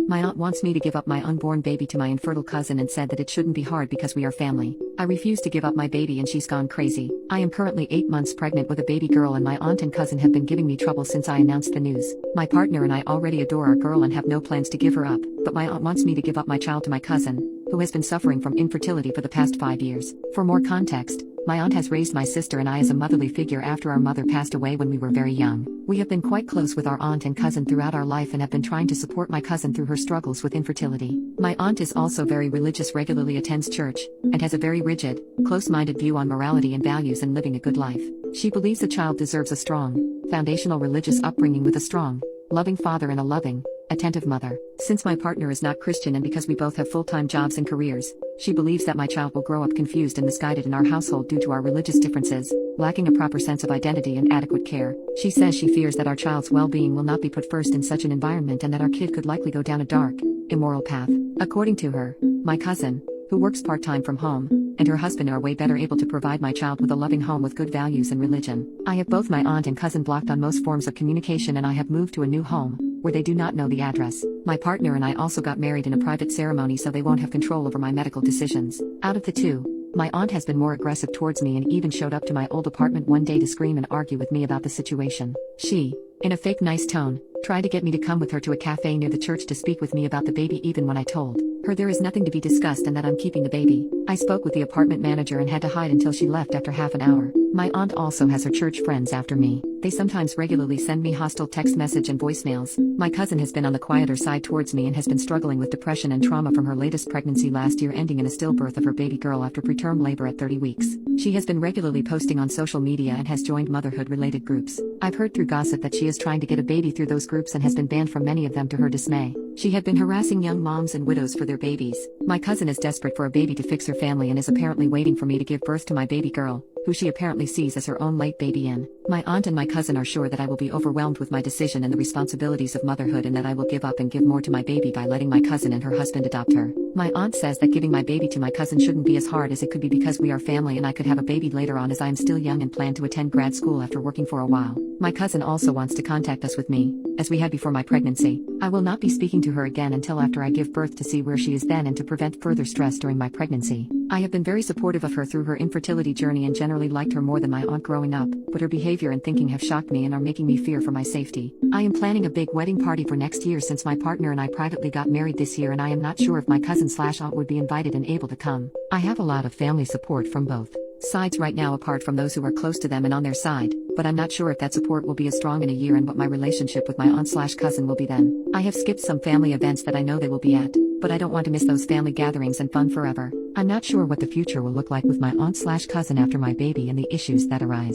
My aunt wants me to give up my unborn baby to my infertile cousin and said that it shouldn't be hard because we are family. I refuse to give up my baby and she's gone crazy. I am currently 8 months pregnant with a baby girl and my aunt and cousin have been giving me trouble since I announced the news. My partner and I already adore our girl and have no plans to give her up, but my aunt wants me to give up my child to my cousin, who has been suffering from infertility for the past 5 years. For more context, my aunt has raised my sister and I as a motherly figure after our mother passed away when we were very young. We have been quite close with our aunt and cousin throughout our life and have been trying to support my cousin through her struggles with infertility. My aunt is also very religious, regularly attends church, and has a very rigid, close-minded view on morality and values and living a good life. She believes a child deserves a strong, foundational religious upbringing with a strong, loving father and a loving, attentive mother. Since my partner is not Christian and because we both have full-time jobs and careers, she believes that my child will grow up confused and misguided in our household due to our religious differences, lacking a proper sense of identity and adequate care. She says she fears that our child's well-being will not be put first in such an environment and that our kid could likely go down a dark, immoral path. According to her, my cousin, who works part-time from home, and her husband are way better able to provide my child with a loving home with good values and religion. I have both my aunt and cousin blocked on most forms of communication and I have moved to a new home, where they do not know the address. My partner and I also got married in a private ceremony so they won't have control over my medical decisions. Out of the two, my aunt has been more aggressive towards me and even showed up to my old apartment one day to scream and argue with me about the situation. She, in a fake nice tone, tried to get me to come with her to a cafe near the church to speak with me about the baby even when I told her there is nothing to be discussed and that I'm keeping the baby. I spoke with the apartment manager and had to hide until she left after half an hour. My aunt also has her church friends after me. They sometimes regularly send me hostile text message and voicemails. My cousin has been on the quieter side towards me and has been struggling with depression and trauma from her latest pregnancy last year, ending in a stillbirth of her baby girl after preterm labor at 30 weeks. She has been regularly posting on social media and has joined motherhood-related groups. I've heard through gossip that she is trying to get a baby through those groups and has been banned from many of them to her dismay. She had been harassing young moms and widows for their babies. My cousin is desperate for a baby to fix her family and is apparently waiting for me to give birth to my baby girl, who she apparently sees as her own late baby in. My aunt and my cousin are sure that I will be overwhelmed with my decision and the responsibilities of motherhood and that I will give up and give more to my baby by letting my cousin and her husband adopt her. My aunt says that giving my baby to my cousin shouldn't be as hard as it could be because we are family and I could have a baby later on as I am still young and plan to attend grad school after working for a while. My cousin also wants to contact us with me, as we had before my pregnancy. I will not be speaking to her again until after I give birth to see where she is then and to prevent further stress during my pregnancy. I have been very supportive of her through her infertility journey and generally liked her more than my aunt growing up, but her behavior and thinking have shocked me and are making me fear for my safety. I am planning a big wedding party for next year since my partner and I privately got married this year and I am not sure if my cousin/aunt would be invited and able to come. I have a lot of family support from both sides right now apart from those who are close to them and on their side, but I'm not sure if that support will be as strong in a year and what my relationship with my aunt/cousin will be then. I have skipped some family events that I know they will be at, but I don't want to miss those family gatherings and fun forever. I'm not sure what the future will look like with my aunt/cousin after my baby and the issues that arise.